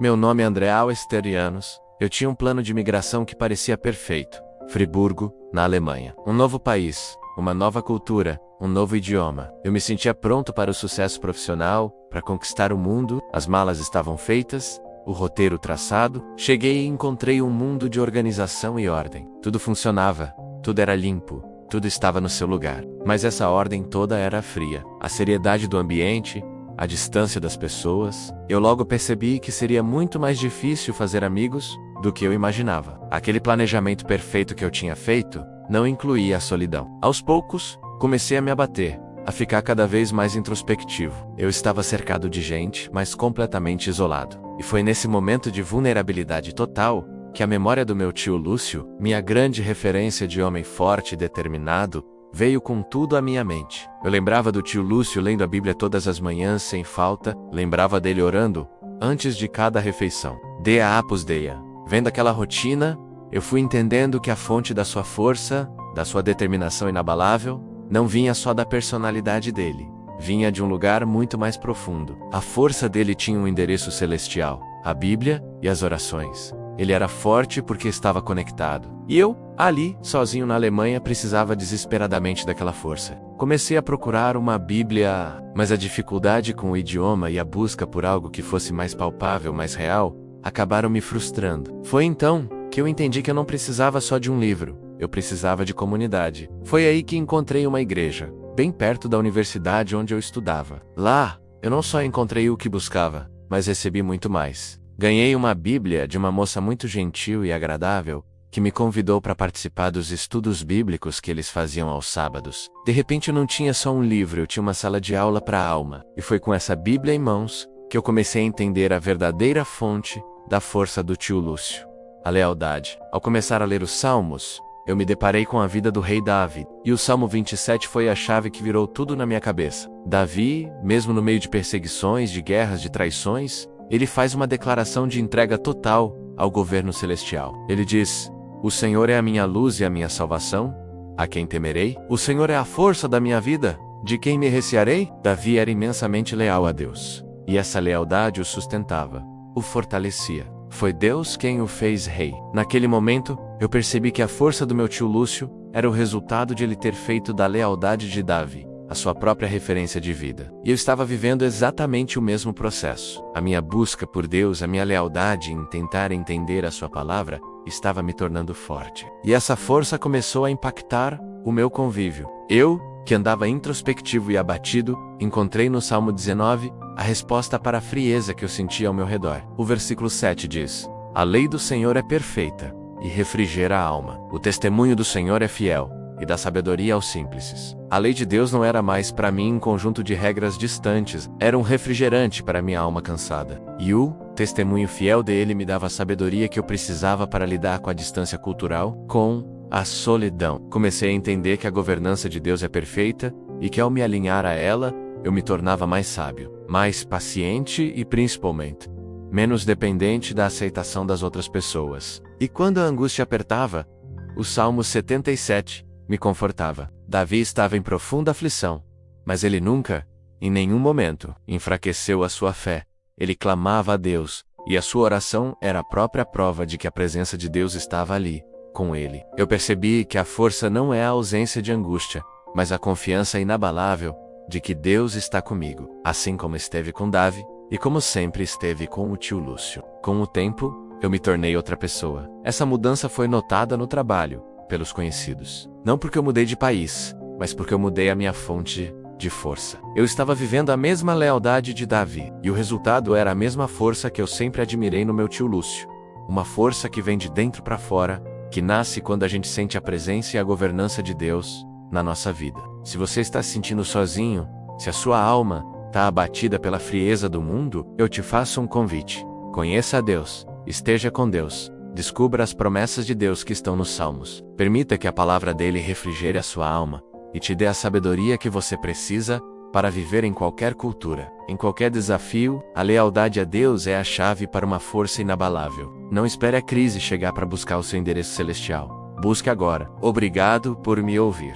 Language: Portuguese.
Meu nome é André Alesterianos. Eu tinha um plano de migração que parecia perfeito. Friburgo, na Alemanha. Um novo país, uma nova cultura, um novo idioma. Eu me sentia pronto para o sucesso profissional, para conquistar o mundo. As malas estavam feitas, o roteiro traçado. Cheguei e encontrei um mundo de organização e ordem. Tudo funcionava, tudo era limpo, tudo estava no seu lugar. Mas essa ordem toda era fria. A seriedade do ambiente, a distância das pessoas. Eu logo percebi que seria muito mais difícil fazer amigos do que eu imaginava. Aquele planejamento perfeito que eu tinha feito não incluía a solidão. Aos poucos, comecei a me abater, a ficar cada vez mais introspectivo. Eu estava cercado de gente, mas completamente isolado. E foi nesse momento de vulnerabilidade total que a memória do meu tio Lúcio, minha grande referência de homem forte e determinado, veio com tudo à minha mente. Eu lembrava do tio Lúcio lendo a Bíblia todas as manhãs sem falta, lembrava dele orando antes de cada refeição. Dea apos Deia. Vendo aquela rotina, eu fui entendendo que a fonte da sua força, da sua determinação inabalável, não vinha só da personalidade dele, vinha de um lugar muito mais profundo. A força dele tinha um endereço celestial, a Bíblia e as orações. Ele era forte porque estava conectado. E eu, ali, sozinho na Alemanha, precisava desesperadamente daquela força. Comecei a procurar uma Bíblia, mas a dificuldade com o idioma e a busca por algo que fosse mais palpável, mais real, acabaram me frustrando. Foi então que eu entendi que eu não precisava só de um livro, eu precisava de comunidade. Foi aí que encontrei uma igreja, bem perto da universidade onde eu estudava. Lá, eu não só encontrei o que buscava, mas recebi muito mais. Ganhei uma Bíblia de uma moça muito gentil e agradável, que me convidou para participar dos estudos bíblicos que eles faziam aos sábados. De repente eu não tinha só um livro, eu tinha uma sala de aula para a alma. E foi com essa Bíblia em mãos que eu comecei a entender a verdadeira fonte da força do tio Lúcio, a lealdade. Ao começar a ler os Salmos, eu me deparei com a vida do rei Davi, e o Salmo 27 foi a chave que virou tudo na minha cabeça. Davi, mesmo no meio de perseguições, de guerras, de traições, ele faz uma declaração de entrega total ao governo celestial. Ele diz: "O Senhor é a minha luz e a minha salvação. A quem temerei? O Senhor é a força da minha vida. De quem me recearei?" Davi era imensamente leal a Deus. E essa lealdade o sustentava, o fortalecia. Foi Deus quem o fez rei. Naquele momento, eu percebi que a força do meu tio Lúcio era o resultado de ele ter feito da lealdade de Davi a sua própria referência de vida. E eu estava vivendo exatamente o mesmo processo. A minha busca por Deus, a minha lealdade em tentar entender a sua palavra, estava me tornando forte. E essa força começou a impactar o meu convívio. Eu, que andava introspectivo e abatido, encontrei no Salmo 19 a resposta para a frieza que eu sentia ao meu redor. O versículo 7 diz: "A lei do Senhor é perfeita e refrigera a alma. O testemunho do Senhor é fiel e dá sabedoria aos simples." A lei de Deus não era mais para mim um conjunto de regras distantes, era um refrigerante para minha alma cansada. E o testemunho fiel dele me dava a sabedoria que eu precisava para lidar com a distância cultural, com a solidão. Comecei a entender que a governança de Deus é perfeita e que ao me alinhar a ela, eu me tornava mais sábio, mais paciente e principalmente menos dependente da aceitação das outras pessoas. E quando a angústia apertava, o Salmo 77 me confortava. Davi estava em profunda aflição, mas ele nunca, em nenhum momento, enfraqueceu a sua fé. Ele clamava a Deus, e a sua oração era a própria prova de que a presença de Deus estava ali, com ele. Eu percebi que a força não é a ausência de angústia, mas a confiança inabalável de que Deus está comigo, assim como esteve com Davi, e como sempre esteve com o tio Lúcio. Com o tempo, eu me tornei outra pessoa. Essa mudança foi notada no trabalho, pelos conhecidos. Não porque eu mudei de país, mas porque eu mudei a minha fonte de força. Eu estava vivendo a mesma lealdade de Davi, e o resultado era a mesma força que eu sempre admirei no meu tio Lúcio. Uma força que vem de dentro para fora, que nasce quando a gente sente a presença e a governança de Deus na nossa vida. Se você está se sentindo sozinho, se a sua alma está abatida pela frieza do mundo, eu te faço um convite. Conheça a Deus, esteja com Deus. Descubra as promessas de Deus que estão nos Salmos. Permita que a palavra dele refrigere a sua alma e te dê a sabedoria que você precisa para viver em qualquer cultura. Em qualquer desafio, a lealdade a Deus é a chave para uma força inabalável. Não espere a crise chegar para buscar o seu endereço celestial. Busque agora. Obrigado por me ouvir.